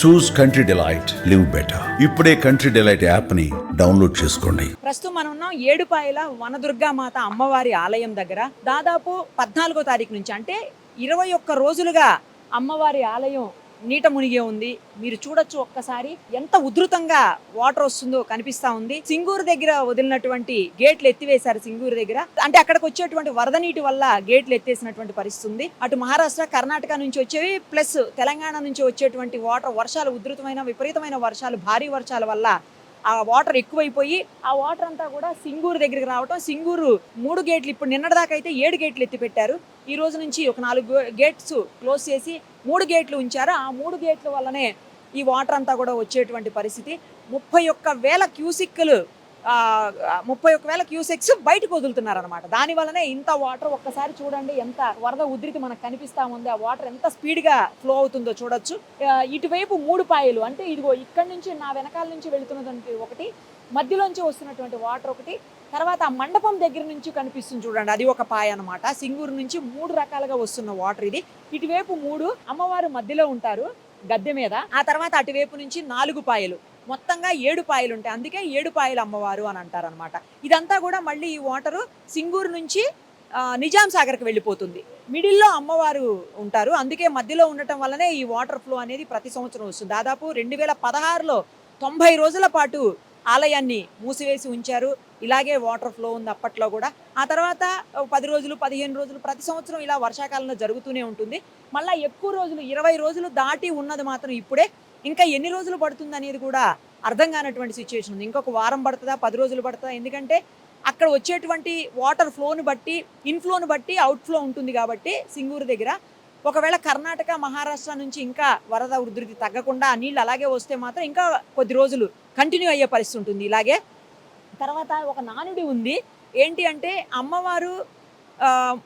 చూస్ country delight, live better. ఇప్పుడే country delight app ని download చేసుకోండి. ప్రస్తుతం మనం ఉన్నాం ఏడుపాయల వనదుర్గామాత అమ్మవారి ఆలయం దగ్గర. దాదాపు 14వ తారీఖు నుంచి అంటే 21 రోజులుగా అమ్మవారి ఆలయం నీట మునిగే ఉంది. మీరు చూడొచ్చు ఒక్కసారి ఎంత ఉధృతంగా వాటర్ వస్తుందో కనిపిస్తా ఉంది. సింగూరు దగ్గర వదిలినటువంటి గేట్లు ఎత్తివేశారు. సింగూరు దగ్గర అంటే అక్కడికి వచ్చేటువంటి వరద నీటి వల్ల గేట్లు ఎత్తేసినటువంటి పరిస్థితి ఉంది. అటు మహారాష్ట్ర, కర్ణాటక నుంచి వచ్చేవి ప్లస్ తెలంగాణ నుంచి వచ్చేటువంటి వాటర్, వర్షాలు ఉధృతమైన విపరీతమైన వర్షాలు, భారీ వర్షాల వల్ల ఆ వాటర్ ఎక్కువైపోయి ఆ వాటర్ అంతా కూడా సింగూరు దగ్గరికి రావటం. సింగూరు 3 గేట్లు, ఇప్పుడు నిన్నటిదాకా అయితే 7 గేట్లు ఎత్తి పెట్టారు. ఈ రోజు నుంచి ఒక 4 గేట్స్ క్లోజ్ చేసి 3 గేట్లు ఉంచారు. ఆ 3 గేట్ల వల్లనే ఈ వాటర్ అంతా కూడా వచ్చేటువంటి పరిస్థితి. 31,000 క్యూసిక్లు 31,000 క్యూసెక్స్ బయటకు వదులుతున్నారనమాట. దాని వల్లనే ఇంత వాటర్, ఒక్కసారి చూడండి ఎంత వరద ఉధృతి మనకు కనిపిస్తా ఉంది. ఆ వాటర్ ఎంత స్పీడ్గా ఫ్లో అవుతుందో చూడొచ్చు. ఇటువైపు 3 పాయలు అంటే ఇదిగో ఇక్కడ నుంచి నా వెనకాల నుంచి వెళుతున్నటువంటి ఒకటి, మధ్యలోంచి వస్తున్నటువంటి వాటర్ ఒకటి, తర్వాత ఆ మండపం దగ్గర నుంచి కనిపిస్తుంది చూడండి, అది ఒక పాయ అనమాట. సింగూరు నుంచి 3 రకాలుగా వస్తున్న వాటర్ ఇది. ఇటువైపు 3, అమ్మవారు మధ్యలో ఉంటారు గద్దె మీద. ఆ తర్వాత అటువైపు నుంచి 4 పాయలు, మొత్తంగా 7 పాయలు ఉంటాయి. అందుకే 7 పాయలు అమ్మవారు అని అంటారనమాట. ఇదంతా కూడా మళ్ళీ ఈ వాటరు సింగూరు నుంచి నిజాం సాగర్కి వెళ్ళిపోతుంది. మిడిల్లో అమ్మవారు ఉంటారు. అందుకే మధ్యలో ఉండటం వల్లనే ఈ వాటర్ ఫ్లో అనేది ప్రతి సంవత్సరం వస్తుంది. దాదాపు 2016లో 90 రోజుల పాటు ఆలయాన్ని మూసివేసి ఉంచారు. ఇలాగే వాటర్ ఫ్లో ఉంది అప్పట్లో కూడా. ఆ తర్వాత 10 రోజులు, 15 రోజులు ప్రతి సంవత్సరం ఇలా వర్షాకాలంలో జరుగుతూనే ఉంటుంది. మళ్ళీ ఎక్కువ రోజులు 20 రోజులు దాటి ఉన్నది మాత్రం ఇప్పుడే. ఇంకా ఎన్ని రోజులు పడుతుంది అనేది కూడా అర్థం కానటువంటి సిచ్యువేషన్ ఉంది. ఇంకొక వారం పడుతుందా, 10 రోజులు పడుతుందా? ఎందుకంటే అక్కడ వచ్చేటువంటి వాటర్ ఫ్లోను బట్టి, ఇన్ఫ్లోను బట్టి అవుట్ఫ్లో ఉంటుంది కాబట్టి సింగూరు దగ్గర. ఒకవేళ కర్ణాటక, మహారాష్ట్ర నుంచి ఇంకా వరద ఉధృతి తగ్గకుండా ఆ నీళ్ళు అలాగే వస్తే మాత్రం ఇంకా కొద్ది రోజులు కంటిన్యూ అయ్యే పరిస్థితి ఉంటుంది ఇలాగే. తర్వాత ఒక నానుడి ఉంది. ఏంటి అంటే అమ్మవారు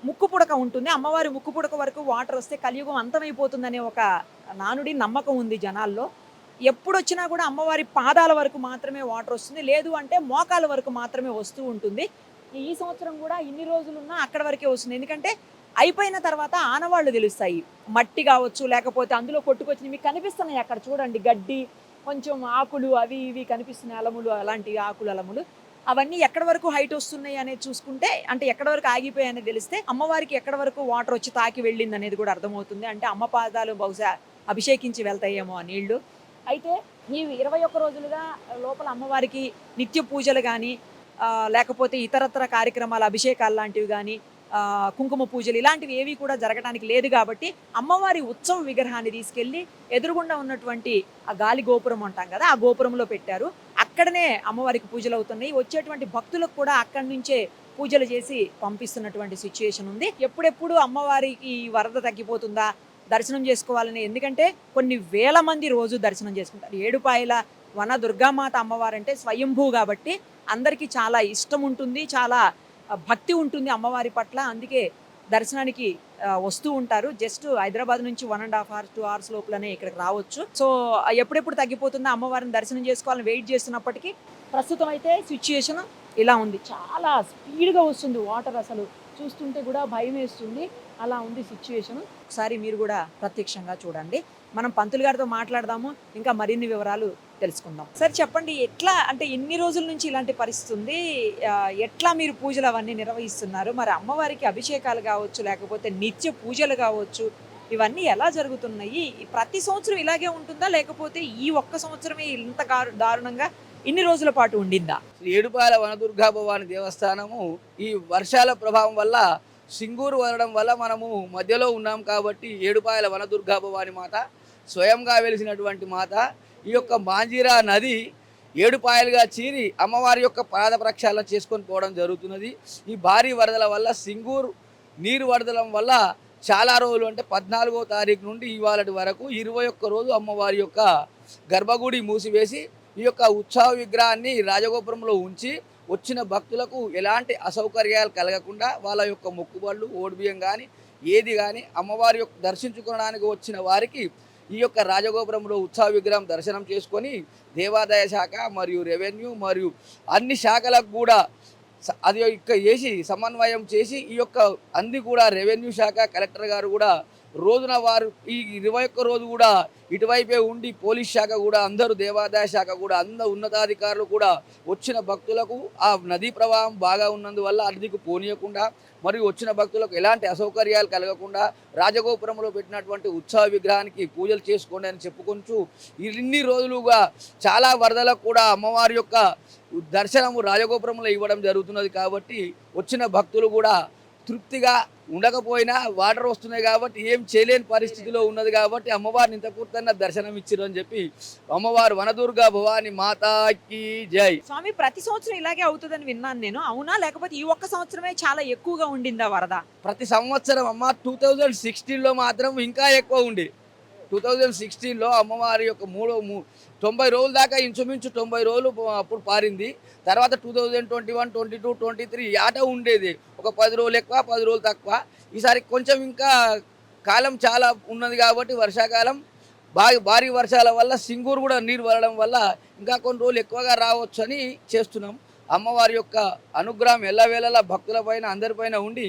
ముక్కు పుడక ఉంటుంది. అమ్మవారి ముక్కు పుడక వరకు వాటర్ వస్తే కలియుగం అంతమైపోతుందనే ఒక నానుడి నమ్మకం ఉంది జనాల్లో. ఎప్పుడు వచ్చినా కూడా అమ్మవారి పాదాల వరకు మాత్రమే వాటర్ వస్తుంది, లేదు అంటే మోకాల వరకు మాత్రమే వస్తూ ఉంటుంది. ఈ సంవత్సరం కూడా ఇన్ని రోజులున్నా అక్కడ వరకే వస్తుంది. ఎందుకంటే అయిపోయిన తర్వాత ఆనవాళ్ళు తెలుస్తాయి. మట్టి కావచ్చు, లేకపోతే అందులో కొట్టుకొచ్చి మీకు కనిపిస్తున్నాయి అక్కడ చూడండి, గడ్డి, కొంచెం ఆకులు అవి ఇవి కనిపిస్తున్నాయి, అలములు, అలాంటి ఆకులు, అలములు. అవన్నీ ఎక్కడి వరకు హైట్ వస్తున్నాయి అనేది చూసుకుంటే, అంటే ఎక్కడి వరకు ఆగిపోయాయి అనేది తెలిస్తే అమ్మవారికి ఎక్కడి వరకు వాటర్ వచ్చి తాకి వెళ్ళింది అనేది కూడా అర్థమవుతుంది. అంటే అమ్మ పాదాలు బహుశా అభిషేకించి వెళ్తాయేమో ఆ నీళ్లు. అయితే ఈ 21 రోజులుగా లోపల అమ్మవారికి నిత్య పూజలు కానీ, లేకపోతే ఇతరత్ర కార్యక్రమాలు, అభిషేకాలు లాంటివి కానీ, కుంకుమ పూజలు ఇలాంటివి ఏవి కూడా జరగడానికి లేదు. కాబట్టి అమ్మవారి ఉత్సవ విగ్రహాన్ని తీసుకెళ్ళి ఎదురుగుండా ఉన్నటువంటి ఆ గాలి గోపురం అంటాం కదా, ఆ గోపురంలో పెట్టారు. అక్కడనే అమ్మవారికి పూజలు అవుతున్నాయి. వచ్చేటువంటి భక్తులకు కూడా అక్కడి నుంచే పూజలు చేసి పంపిస్తున్నటువంటి సిచ్యుయేషన్ ఉంది. ఎప్పుడెప్పుడు అమ్మవారికి వరద తగ్గిపోతుందా, దర్శనం చేసుకోవాలని. ఎందుకంటే కొన్ని వేల మంది రోజు దర్శనం చేసుకుంటారు. ఏడుపాయల వన దుర్గామాత అమ్మవారంటే స్వయంభూ కాబట్టి అందరికీ చాలా ఇష్టం ఉంటుంది, చాలా భక్తి ఉంటుంది అమ్మవారి పట్ల. అందుకే దర్శనానికి వస్తూ ఉంటారు. జస్ట్ హైదరాబాద్ నుంచి 1.5 hours 2 hours లోపలనే ఇక్కడికి రావచ్చు. సో ఎప్పుడెప్పుడు తగ్గిపోతుందో అమ్మవారిని దర్శనం చేసుకోవాలని వెయిట్ చేస్తున్నప్పటికీ ప్రస్తుతం అయితే సిచ్యుయేషన్ ఇలా ఉంది. చాలా స్పీడ్గా వస్తుంది వాటర్, అసలు చూస్తుంటే కూడా భయం వేస్తుంది. అలా ఉంది సిచ్యువేషన్. ఒకసారి మీరు కూడా ప్రత్యక్షంగా చూడండి. మనం పంతులు గారితో మాట్లాడదాము, ఇంకా మరిన్ని వివరాలు తెలుసుకుందాం. సార్ చెప్పండి, ఎట్లా అంటే ఎన్ని రోజుల నుంచి ఇలాంటి పరిస్థితి ఉంది, ఎట్లా మీరు పూజలు అవన్నీ నిర్వహిస్తున్నారు? మరి అమ్మవారికి అభిషేకాలు కావచ్చు, లేకపోతే నిత్య పూజలు కావచ్చు, ఇవన్నీ ఎలా జరుగుతున్నాయి? ప్రతి సంవత్సరం ఇలాగే ఉంటుందా, లేకపోతే ఈ ఒక్క సంవత్సరమే ఇంత దారుణంగా ఇన్ని రోజుల పాటు ఉండిందా? ఏడుపాయల వనదుర్గా భవాని దేవస్థానము ఈ వర్షాల ప్రభావం వల్ల సింగూరు వదలడం వల్ల మనము మధ్యలో ఉన్నాం కాబట్టి ఏడుపాయల వనదుర్గా భవాని మాత స్వయంగా వెలిసినటువంటి మాత. ఈ యొక్క మాంజీరా నది 7 పాయలుగా చీరి అమ్మవారి యొక్క పాద ప్రక్షాళన చేసుకొని పోవడం జరుగుతున్నది. ఈ భారీ వరదల వల్ల సింగూరు నీరు వరదలం వల్ల చాలా రోజులు, అంటే 14వ తారీఖు నుండి ఇవాళ వరకు 21 రోజు అమ్మవారి యొక్క గర్భగుడి మూసివేసి ఈ యొక్క ఉత్సవ విగ్రహాన్ని రాజగోపురంలో ఉంచి వచ్చిన భక్తులకు ఎలాంటి అసౌకర్యాలు కలగకుండా వాళ్ళ యొక్క మొక్కుబళ్ళు, ఓడిబియ్యం కానీ ఏది కానీ అమ్మవారి యొక్క దర్శించుకోవడానికి వచ్చిన వారికి ఈ యొక్క రాజగోపురంలో ఉత్సవ విగ్రహం దర్శనం చేసుకొని దేవాదాయ శాఖ మరియు రెవెన్యూ మరియు అన్ని శాఖలకు కూడా అది ఇక్కడ చేసి సమన్వయం చేసి ఈ యొక్క అన్ని కూడా రెవెన్యూ శాఖ కలెక్టర్ గారు కూడా రోజున వారు ఈ 21 రోజు కూడా ఇటువైపే ఉండి పోలీస్ శాఖ కూడా అందరూ దేవాదాయ శాఖ కూడా అందరు ఉన్నతాధికారులు కూడా వచ్చిన భక్తులకు ఆ నదీ ప్రవాహం బాగా ఉన్నందువల్ల అదికు పోనీయకుండా మరియు వచ్చిన భక్తులకు ఎలాంటి అసౌకర్యాలు కలగకుండా రాజగోపురంలో పెట్టినటువంటి ఉత్సవ విగ్రహానికి పూజలు చేసుకోండి అని చెప్పుకొంచు ఇన్ని రోజులుగా చాలా వరదలకు కూడా అమ్మవారి యొక్క దర్శనము రాజగోపురంలో ఇవ్వడం జరుగుతున్నది కాబట్టి వచ్చిన భక్తులు కూడా తృప్తిగా ఉండకపోయినా వాటర్ వస్తున్నాయి కాబట్టి ఏం చేయలేని పరిస్థితిలో ఉన్నది కాబట్టి అమ్మవారిని ఇంత పూర్తన్న దర్శనం ఇచ్చిరు అని చెప్పి అమ్మవారు వనదుర్గా భవాని మాతాకి జై. స్వామి ప్రతి సంవత్సరం ఇలాగే అవుతుందని విన్నాను నేను, అవునా లేకపోతే ఈ ఒక్క సంవత్సరమే చాలా ఎక్కువగా ఉండిందా వరద? ప్రతి సంవత్సరం అమ్మ 2016లో మాత్రం ఇంకా ఎక్కువ ఉండి 2016లో అమ్మవారి యొక్క 90 రోజుల దాకా ఇంచుమించు 90 రోజులు అప్పుడు పారింది. తర్వాత 2021, 22, 23 ఆట ఉండేది, ఒక 10 రోజులు ఎక్కువ 10 రోజులు తక్కువ. ఈసారి కొంచెం ఇంకా కాలం చాలా ఉన్నది కాబట్టి వర్షాకాలం భారీ వర్షాల వల్ల సింగూరు కూడా నీరు వరడం వల్ల ఇంకా కొన్ని రోజులు ఎక్కువగా రావచ్చు అని చేస్తున్నాం. అమ్మవారి యొక్క అనుగ్రహం ఎల్లవేళలా భక్తులపైన అందరిపైన ఉండి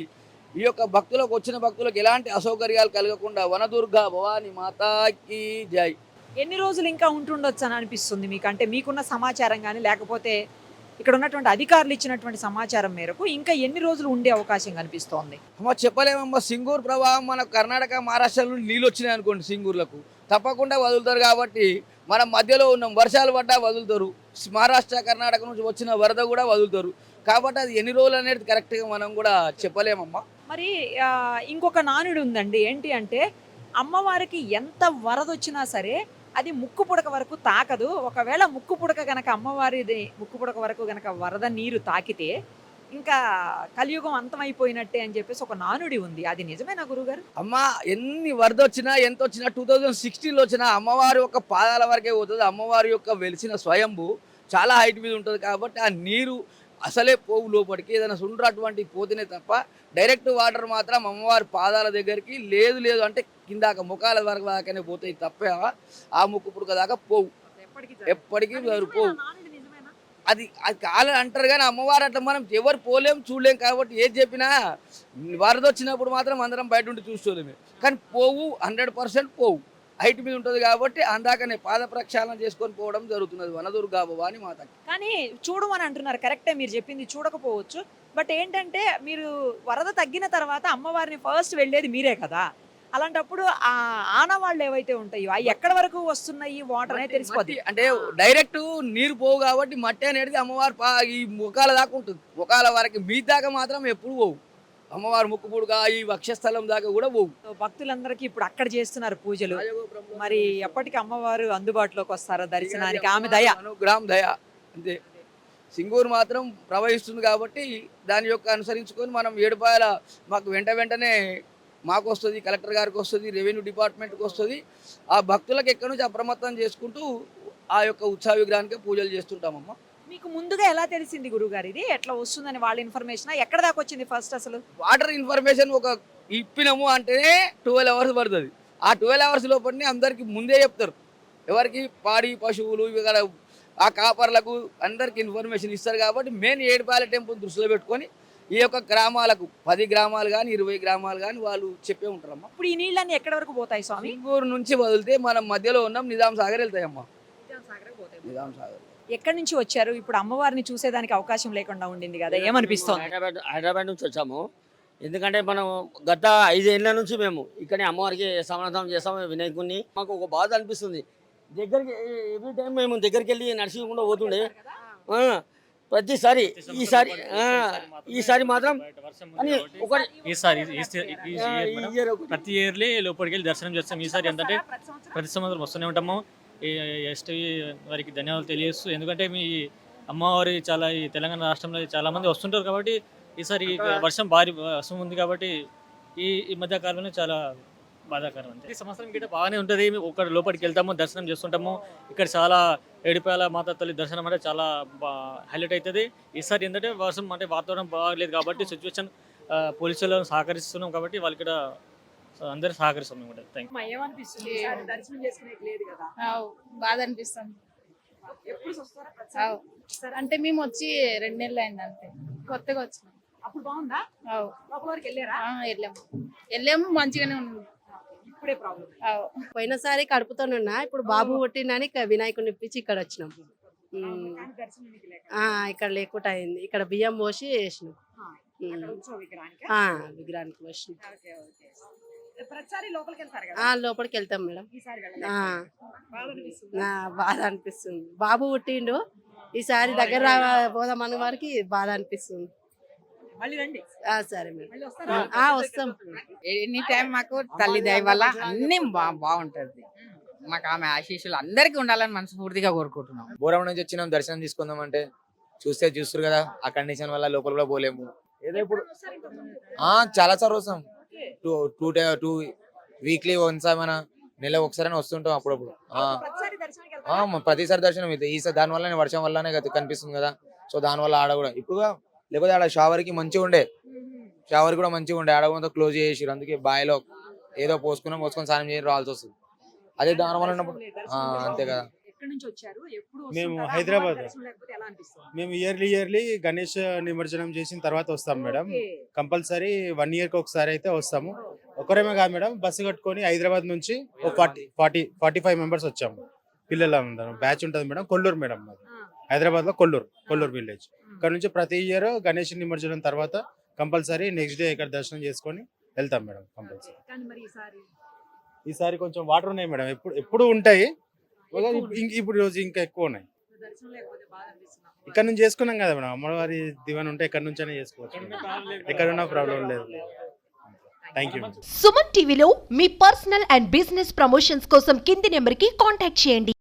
ఈ యొక్క భక్తులకు వచ్చిన భక్తులకు ఎలాంటి అసౌకర్యాలు కలగకుండా వనదుర్గా భవాని మాతాకి జై. ఎన్ని రోజులు ఇంకా ఉంటుండొచ్చు అని అనిపిస్తుంది మీకు? అంటే మీకున్న సమాచారం కానీ లేకపోతే ఇక్కడ ఉన్నటువంటి అధికారులు ఇచ్చినటువంటి సమాచారం మేరకు ఇంకా ఎన్ని రోజులు ఉండే అవకాశం కనిపిస్తోంది? అమ్మ చెప్పలేమమ్మా. సింగూరు ప్రవాహం మన కర్ణాటక మహారాష్ట్రలో నీళ్ళు వచ్చినాయి అనుకోండి, సింగూరులకు తప్పకుండా వదులుతారు కాబట్టి మనం మధ్యలో ఉన్నాం. వర్షాలు పడ్డా వదులుతారు, మహారాష్ట్ర కర్ణాటక నుంచి వచ్చిన వరద కూడా వదులుతారు కాబట్టి అది ఎన్ని రోజులు అనేది కరెక్ట్గా మనం కూడా చెప్పలేమమ్మా. మరి ఇంకొక నానుడి ఉందండి, ఏంటి అంటే అమ్మవారికి ఎంత వరద వచ్చినా సరే అది ముక్కు పుడక వరకు తాకదు. ఒకవేళ ముక్కు పుడక గనక అమ్మవారిది ముక్కు పుడక వరకు గనక వరద నీరు తాకితే ఇంకా కలియుగం అంతమైపోయినట్టే అని చెప్పేసి ఒక నానుడి ఉంది. అది నిజమేనా గురుగారు? అమ్మ ఎన్ని వరద వచ్చినా ఎంత వచ్చినా 2016లో వచ్చినా అమ్మవారి యొక్క పాదాల వరకే పోతుంది. అమ్మవారి యొక్క వెలిసిన స్వయంభూ చాలా హైట్ మీద ఉంటుంది కాబట్టి ఆ నీరు అసలే పోవు లోపలికి. ఏదైనా సుండ్రటువంటి పోతేనే తప్ప డైరెక్ట్ వాటర్ మాత్రం అమ్మవారి పాదాల దగ్గరికి లేదు అంటే కిందాక ముఖాల వరకు దాకానే పోతాయి తప్ప ఆ ముక్కు పుడక దాకా పోవు, ఎప్పటికీ పోవు. అది కాలని అంటారు కానీ అమ్మవారు అట్లా మనం ఎవరు పోలేం చూడలేం కాబట్టి ఏది చెప్పినా వరద వచ్చినప్పుడు మాత్రం అందరం బయట ఉండి చూసుకోలేము. కానీ పోవు 100% పోవు, హైట్ మీద ఉంటుంది కాబట్టి అందాకనే పాద ప్రక్షాళన చేసుకొని పోవడం జరుగుతున్నది వనదుర్గా భవాని మాతకి. కానీ చూడమని అంటున్నారు, కరెక్టే మీరు చెప్పింది, చూడకపోవచ్చు. బట్ ఏంటంటే మీరు వరద తగ్గిన తర్వాత అమ్మవారిని ఫస్ట్ వెళ్ళేది మీరే కదా, అలాంటప్పుడు ఆ ఆనవాళ్ళు ఏవైతే ఉంటాయో అవి ఎక్కడి వరకు వస్తున్నాయి వాటర్ అనేది తెలిసిపోద్ది. అంటే డైరెక్ట్ నీరు పోవు కాబట్టి మట్టి అనేది అమ్మవారి ఈ ముఖాల దాకా ఉంటుంది. ముఖాల వరకు మీ దాకా మాత్రం ఎప్పుడు పోవు. అమ్మవారి ముక్కు పుడక ఈ వక్షస్థలం దాకా కూడా పోవు. భక్తులందరికీ ఇప్పుడు అక్కడ చేస్తున్నారు పూజలు, మరి ఎప్పటికీ అమ్మవారు అందుబాటులోకి వస్తారా దర్శనానికి? ఆమె దయ, అనుగ్రహం దయ అంతే. సింగూరు మాత్రం ప్రవహిస్తుంది కాబట్టి దాని యొక్క అనుసరించుకొని మనం ఏడుపాయల మాకు వెంటనే మాకు వస్తుంది, కలెక్టర్ గారికి వస్తుంది, రెవెన్యూ డిపార్ట్మెంట్కి వస్తుంది. ఆ భక్తులకు ఎక్కడి నుంచి అప్రమత్తం చేసుకుంటూ ఆ యొక్క ఉత్సవ విగ్రహానికి పూజలు చేస్తుంటామమ్మా. మీకు ముందుగా ఎలా తెలిసింది గురుగారు ఇది ఎట్లా వస్తుందని? వాళ్ళ ఇన్ఫర్మేషన్ ఎక్కడ దాకా వచ్చింది ఫస్ట్? అసలు వాటర్ ఇన్ఫర్మేషన్ ఒక ఇప్పినాము అంటేనే 12 hours పడుతుంది. ఆ 12 hours లోపలనే అందరికి ముందే చెప్తారు. ఎవరికి పాడి పశువులు ఇక్కడ ఆ కాపర్లకు అందరికి ఇన్ఫర్మేషన్ ఇస్తారు కాబట్టి మెయిన్ ఏడుపాయల టెంపుల్ దృష్టిలో పెట్టుకొని ఈ యొక్క గ్రామాలకు 10 గ్రామాలు కానీ 20 గ్రామాలు కానీ వాళ్ళు చెప్పే ఉంటారమ్మా. ఇప్పుడు ఈ నీళ్ళన్నీ ఎక్కడి వరకు పోతాయి స్వామి? సింగూరు నుంచి వదిలితే మనం మధ్యలో ఉన్నాం, నిజాం సాగర్ వెళ్తాయమ్మా. నిజాం సాగర్ ఎక్కడి నుంచి వచ్చారు? ఇప్పుడు అమ్మవారిని చూసేదానికి అవకాశం లేకుండా ఉండింది కదా, ఏమనిపిస్తుంది? హైదరాబాద్ నుంచి వచ్చాము. ఎందుకంటే మనం గత 5 ఏళ్ళ నుంచి మేము ఇక్కడే అమ్మవారికి సమాధానం చేస్తాము వినాయకుడిని. మాకు ఒక బాధ అనిపిస్తుంది. దగ్గరికి ఎవ్రీ టైం మేము దగ్గరికి వెళ్ళి నడిచికుండా పోతుండే ప్రతిసారి. ఈసారి మాత్రం ప్రతి ఇయర్లీ లోపలికి వెళ్ళి దర్శనం చేస్తాం. ఈసారి ఏంటంటే ప్రతి సంవత్సరం వస్తూనే ఉంటాము. ఎస్టీ వారికి ధన్యవాదాలు తెలియజేస్తూ, ఎందుకంటే మీ అమ్మవారి చాలా ఈ తెలంగాణ రాష్ట్రంలో చాలా మంది వస్తుంటారు కాబట్టి ఈసారి వర్షం భారీ వర్షం ఉంది కాబట్టి ఈ మధ్య కాలంలో చాలా బాధాకరం. అంతే ఈ సంవత్సరం గిట్ట బాగానే ఉంటుంది. ఒక లోపలికి వెళ్తాము, దర్శనం చేస్తుంటాము. ఇక్కడ చాలా ఏడుపాయల మాతా తల్లి దర్శనం అంటే చాలా హైలైట్ అవుతుంది. ఈసారి ఏంటంటే వర్షం అంటే వాతావరణం బాగాలేదు కాబట్టి సిచ్యువేషన్ పోలీసులను సహకరిస్తున్నాం కాబట్టి వాళ్ళకి కూడా అందరూ సహకరిస్తున్నాం. బాధ అనిపిస్తుంది. అంటే మేము వచ్చి 2 నెలలు అయింది అంతే, కొత్తగా వచ్చినాం. అప్పుడు బాగుందా? వెళ్ళాము, మంచిగానే ఉంది. ఇప్పుడే ప్రాబ్లం. పోయినసారి కడుపుతోనున్నా, ఇప్పుడు బాబు పుట్టిందని వినాయకుడిని ఇప్పించి ఇక్కడ వచ్చినాం. కానీ దర్శనం మీకు లేక. ఇక్కడ లేకుండా అయింది. ఇక్కడ బియ్యం పోసి వేసినాం. అక్కడ ఉంచావు విగ్రహానికి. విగ్రహానికి పోసినాం. Okay, okay. ప్రతిసారి లోపలికి వెళ్తారు కదా, లోపలికి వెళ్తాం మేడం. ఈసారి వెళ్ళలేదు. బాధ అనిపిస్తుందా? బాధ అనిపిస్తుంది. బాబు పుట్టిండు, ఈసారి దగ్గర పోదామన్న వారికి బాధ అనిపిస్తుంది. మళ్ళీ రండి. సరే మేడం. మళ్ళీ వస్తారా? వస్తాం. ఎనీ టైం మాకు తల్లి దయ వల్ల అన్ని బాగుంటది. మాకు ఆమె ఆశీస్సులు అందరికీ ఉండాలని మనస్ఫూర్తిగా కోరుకుంటున్నాం. బోరం నుంచి వచ్చినాం, దర్శనం తీసుకుందాం అంటే చూస్తారు కదా, ఆ కండిషన్ వల్ల లోపల కూడా పోలేము. ఏదో ఇప్పుడు చాలా సార్లు వస్తాం, టూ వీక్లీ వన్స్ మన నెల ఒకసారి వస్తుంటాం అప్పుడప్పుడు. ప్రతిసారి దర్శనానికి వెళ్తారా? ప్రతిసారి దర్శనం అయితే దాని వల్లనే వర్షం వల్లనే కనిపిస్తుంది కదా, సో దాని వల్ల ఆడ కూడా ఇప్పుడు లేకపోతే ఆడ షవర్ కి మంచిగా ఉండే, షవర్ కూడా మంచిగా ఉండే, ఆడ కొంత క్లోజ్ చేసేసారు. అందుకే బాయిలో ఏదో పోసుకొని స్నానం చేసి రావాల్సి వస్తుంది. అదే దాని వల్ల ఉన్నప్పుడు అంతే కదా. ఎక్కడి నుంచి వచ్చారు? ఎప్పుడు మేము వస్తుంటారా? హైదరాబాద్. దర్శనం లేకపోతే ఎలా అనిపిస్తుంది? మేము ఇయర్లీ గణేష్ నిమజ్జనం చేసిన తర్వాత వస్తాం మేడం. ఓకే. కంపల్సరీ 1 year కి ఒకసారి అయితే వస్తాము. ఒకరేమే కాదు మేడం, బస్సు కట్టుకొని హైదరాబాద్ నుంచి 45 మెంబర్స్ వచ్చాము. పిల్లలు అందరం బ్యాచ్ ఉంటుంది మేడం. కొల్లూరు మేడం మాది, హైదరాబాద్ లో కొల్లూరు విలేజ్. ఇక్కడ నుంచి ప్రతి ఇయర్ గణేష్ నిమజ్జనం తర్వాత కంపల్సరీ నెక్స్ట్ డే ఇక్కడ దర్శనం చేసుకొని వెళ్తాం మేడం కంపల్సరీ. కానీ మరి ఈసారి కొంచెం వాటర్ ఉన్నాయి మేడం, ఎప్పుడు ఉంటాయి. ఇప్పుడు రోజు ఇంకా ఎక్కువ ఉన్నాయి. దర్శనం లేకపోతే బాధ అనిపిస్తుందా? ఇక్కడ నుంచి చేసుకున్నాం కదా మేడం, అమ్మవారి దివాన్ ఉంటే ఇక్కడ నుంచైనా చేసుకోవచ్చు. ఎక్కడున్నా ప్రాబ్లం లేదు. Thank you. సుమన్ టీవీలో మీ పర్సనల్ అండ్ బిజినెస్ ప్రమోషన్స్ కోసం కింది నెంబర్కి కాంటాక్ట్ చేయండి.